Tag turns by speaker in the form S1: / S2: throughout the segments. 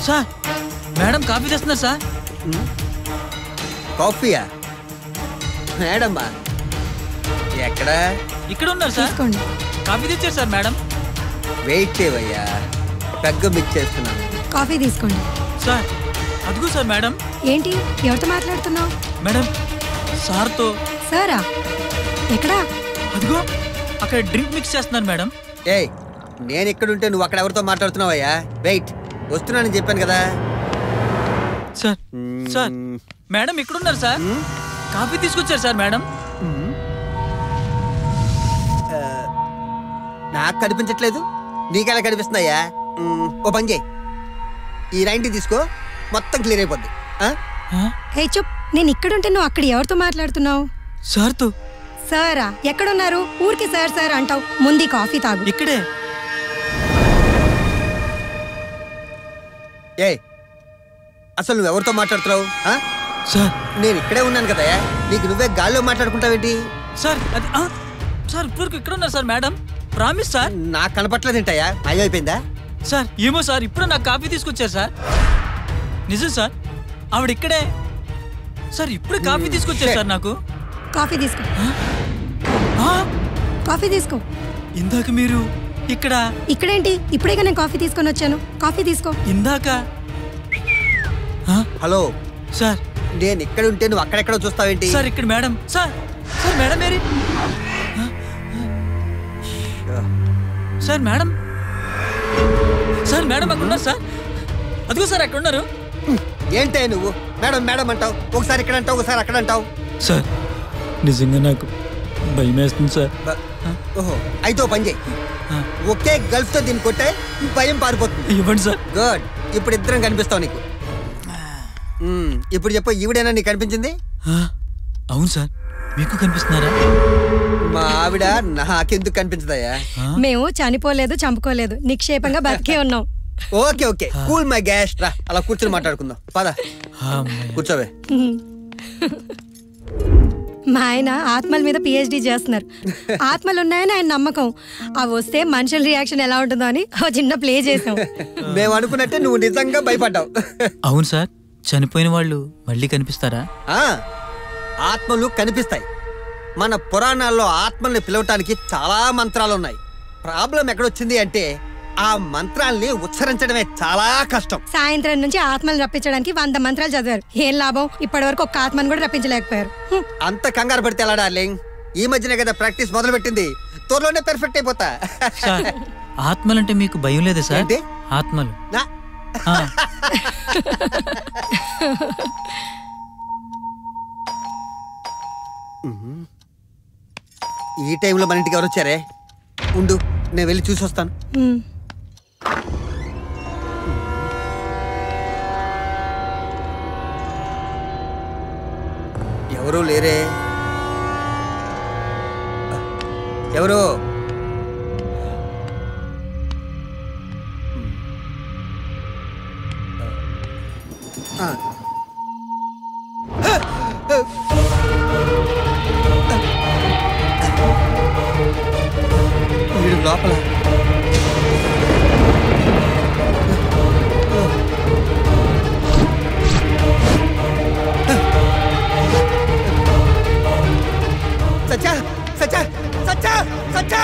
S1: Sir madam coffee తెస్తున్నారు sir.
S2: కాఫీయా madam? ఎక్కడా?
S1: ఇక్కడ ఉన్నారు సార్. కాఫీ తెచ్చారు సార్ మేడం.
S2: వెయిట్ చేయవయ్యా, పెగ్గ మిక్స్ చేస్తున్నాను.
S3: కాఫీ తీసుకోండి
S1: సార్. అదిగో సార్ మేడం.
S3: ఏంటి ఎవరితో మాట్లాడుతున్నావు?
S1: మేడం సార్తో.
S3: సారా ఎక్కడా?
S1: అదిగో అక్కడ డ్రింక్ మిక్స్ చేస్తున్నారు మేడం.
S2: ఏయ్, నేను ఎక్కడుంటే నువ్వు అక్కడ ఎవరితో మాట్లాడుతున్నావయ్యా? వెయిట్, వస్తున్నానని చెప్పాను కదా.
S1: సార్ సార్ మేడం ఇక్కడున్నారు సార్. కాఫీ తీసుకొచ్చారు సార్ మేడం.
S2: నాకు కనిపించట్లేదు, నీకెలా కనిపిస్తున్నాయా? ఓ పని చేయి, ఈ 90 తీసుకో, మొత్తం క్లియర్ అయిపోద్ది.
S3: హే చెప్, నేను ఇక్కడుంటే నువ్వు అక్కడ ఎవరితో మాట్లాడుతున్నావు?
S1: సార్తో.
S3: సారా ఎక్కడున్నారు? ఊరికి సార్ సార్ అంటావు, ముందు కాఫీ తాగు.
S1: ఇక్కడే.
S2: ఏ అసలు నువ్వు ఎవరితో మాట్లాడుతున్నావు?
S1: సార్
S2: నేను ఇక్కడే ఉన్నాను కదా, నీకు నువ్వే గాల్లో మాట్లాడుకుంటావేంటి?
S1: సార్ అది సార్ ఇప్పుడు ఇక్కడ ఉన్నారు సార్ మేడం. Promise sir.
S2: నాకు కనపట్లేదేంటయ్యా, అయిపోయిందా?
S1: సార్ ఏమో సార్, ఇప్పుడు నాకు కాఫీ తీసుకొచ్చారు సార్. నిజం సార్, ఆవిడ ఇక్కడే సార్. ఇప్పుడు కాఫీ తీసుకొచ్చారు సార్ నాకు.
S3: కాఫీ తీసుకో. కాఫీ తీసుకో.
S1: ఇందాక మీరు ఇక్కడ.
S3: ఇక్కడేంటి? ఇప్పుడేగా నేను కాఫీ తీసుకొని వచ్చాను. కాఫీ తీసుకో.
S1: ఇందాక.
S2: హలో
S1: సార్,
S2: నేను ఇక్కడ ఉంటే నువ్వు అక్కడెక్కడో చూస్తావేంటి?
S1: సార్ ఇక్కడ madam. Sir sir madam Mary. Sir madam. Sir madam అక్కడ ఉన్నారు సార్. అదిగో సార్ అక్కడ ఉన్నారు.
S2: ఏంటే నువ్వు మేడం మేడం అంటావు? ఒకసారి ఇక్కడ అంటావు, ఒకసారి అక్కడ అంటావు.
S1: సార్ నిజంగా నాకు భయం వేస్తుంది సార్.
S2: ఓహో, అయితే పని చేయి, ఒకే గల్ఫ్ తో దీన్ని కొట్టే భయం పారిపోతుంది.
S1: ఇవ్వండి సార్.
S2: గుడ్, ఇప్పుడు ఇద్దరం కనిపిస్తావు నీకు. ఇప్పుడు చెప్పు, ఈవిడేనా నీకు కనిపించింది?
S1: అవును సార్. మీకు కనిపిస్తున్నారా?
S2: మా ఆవిడ నాకెందుకు కనిపించదయ్యా?
S3: మేము చనిపోలేదు, చంపుకోలేదు, నిక్షేపంగా బతికే ఉన్నాం.
S2: Okay okay, cool my gas. రా అలా కూర్చొని మాట్లాడుకుందాం, పద. కూర్చోవే.
S3: మా ఆయన ఆత్మల మీద PhD చేస్తున్నారు. ఆత్మలు ఉన్నాయని ఆయన నమ్మకం. అవి వస్తే మనుషుల రియాక్షన్ ఎలా ఉంటుందో అని ఓ చిన్న ప్లే చేసాం.
S2: మేము అనుకున్నట్టే నువ్వు నిజంగా భయపడ్డావు.
S1: అవును సార్. చనిపోయిన వాళ్ళు మళ్ళీ కనిపిస్తారా?
S2: ఆత్మలు కనిపిస్తాయి. మన పురాణాల్లో ఆత్మల్ని పిలవటానికి చాలా మంత్రాలు ఉన్నాయి. ప్రాబ్లం ఎక్కడొచ్చింది అంటే ఆ మంత్రాల్ని ఉచ్చరించడమే చాలా కష్టం.
S3: సాయంత్రం నుంచి ఆత్మల్ని రప్పించడానికి 100 మంత్రాలు చదివారు. ఏం లాభం? ఇప్పటి వరకు ఒక్క ఆత్మను కూడా రప్పించలేకపోయారు.
S2: అంత కంగారు పడితే ఎలా డార్లింగ్? ఈ మధ్యనే కదా ప్రాక్టీస్ మొదలు పెట్టింది, త్వరలోనే పెర్ఫెక్ట్ అయిపోతా.
S1: ఆత్మలంటే మీకు భయం లేదా సార్? ఆత్మలు
S2: ఈ టైంలో మన ఇంటికి ఎవరు వచ్చారే? ఉండు, నేను వెళ్ళి చూసి వస్తాను. ఎవరూ లేరే. ఎవరు? వీడు లోపల. సచ్చా సచ్చా సచ్చా సచ్చా.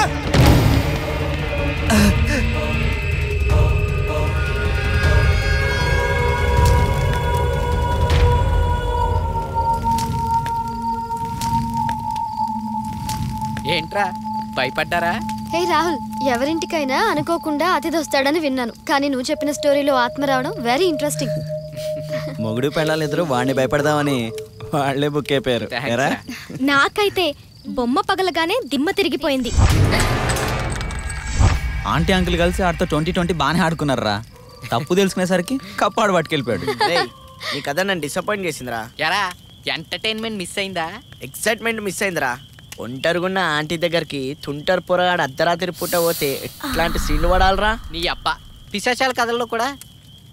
S4: ఏంట్రా భయపడ్డారా?
S5: హే రాహుల్, ఎవరింటికైనా అనుకోకుండా అతిథి వస్తాడని విన్నాను, కానీ నువ్వు చెప్పిన స్టోరీలో ఆత్మ రావడం వెరీ ఇంట్రెస్టింగ్.
S6: మొగుడు పెళ్ళాలిద్దరూ వాడిని భయపడదామని వాళ్లే బుక్ అయిపోయారు.
S5: నాకైతే బొమ్మ పగలగానే దిమ్మ తిరిగిపోయింది.
S6: ఆంటీ అంకుల్ కలిసి ఆడితో 2020 బాగానే ఆడుకున్నారా. తప్పు తెలుసుకునేసరికి కప్పాడు పట్టుకెళ్ళిపోయాడు.
S7: నీ కథ నన్ను డిసప్పాయింట్ చేసిందిరా.
S4: ఎరా ఎంటర్టైన్మెంట్ మిస్ అయిందా?
S7: ఎక్సైట్మెంట్ మిస్ అయిందిరా. ఒంటరిగున్న ఆంటీ దగ్గరికి తుంటరు పొరగాడు అర్ధరాత్రి పూట పోతే ఎట్లాంటి సీన్లు పడాలరా?
S4: నీ అబ్బా, పిశాచాల కథల్లో కూడా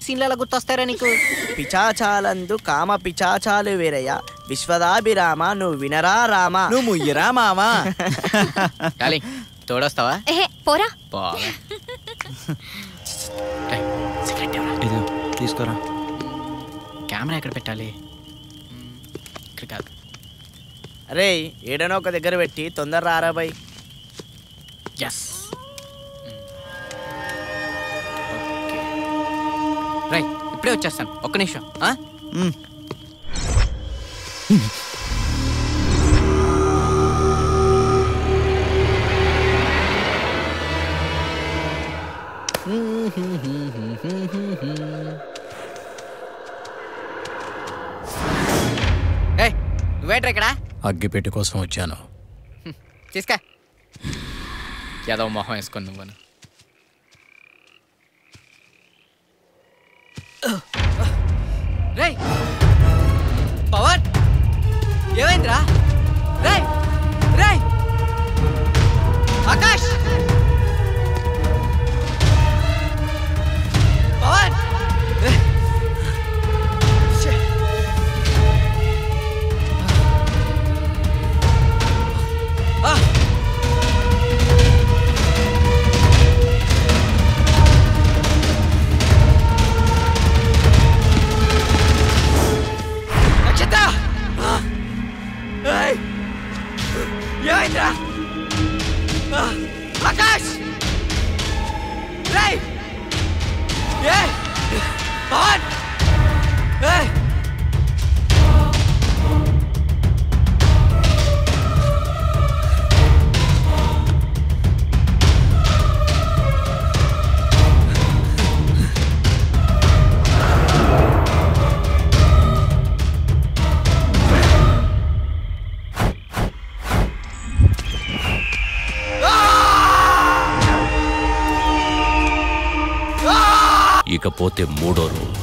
S4: సీన్లలో గుర్తొస్తారా నీకు?
S7: పిచాచాలందు కామ పిచాచాలు వేరయ్యా, విశ్వదాభిరామ నువ్వు వినరా రామ
S6: నువ్వు ముయ్యరా మావా.
S4: డాలి తోడొస్తావా?
S5: ఏహే పోరా.
S4: పోవే. ఏయ్, సిగరెట్ ఎవరా?
S6: ఇదిగో తీసుకోరా.
S4: కెమెరా ఎక్కడ పెట్టాలి? ఇక్కడ కాదు.
S7: అరే ఏడనో ఒక దగ్గర పెట్టి తొందర రారా బై.
S4: ఎస్. రైట్ ఇప్పుడే వచ్చేస్తాను, ఒక్క నిమిషం. నువ్వేంట్రా ఇక్కడ?
S8: అగ్గిపెట్టి కోసం వచ్చాను.
S4: తీసుకా. ఏదో మొహం వేసుకొని నువ్వు. రేయ్ పవన్ ఏమైందిరా? రేయ్ రేయ్ ఆకాష్ పవన్ ఏమైందిరా? ఆకాష్ రేయ్ ఏ పవన్ ఏయ్
S8: ఇకపోతే మూడో రోజు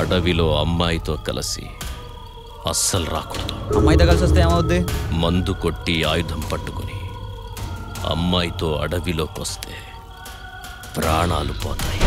S8: అడవిలో అమ్మాయితో కలిసి అస్సలు రాకూడదు.
S6: అమ్మాయితో కలిసి వస్తే ఏమవుద్ది?
S8: మందు కొట్టి ఆయుధం పట్టుకుని అమ్మాయితో అడవిలోకి వస్తే ప్రాణాలు పోతాయి.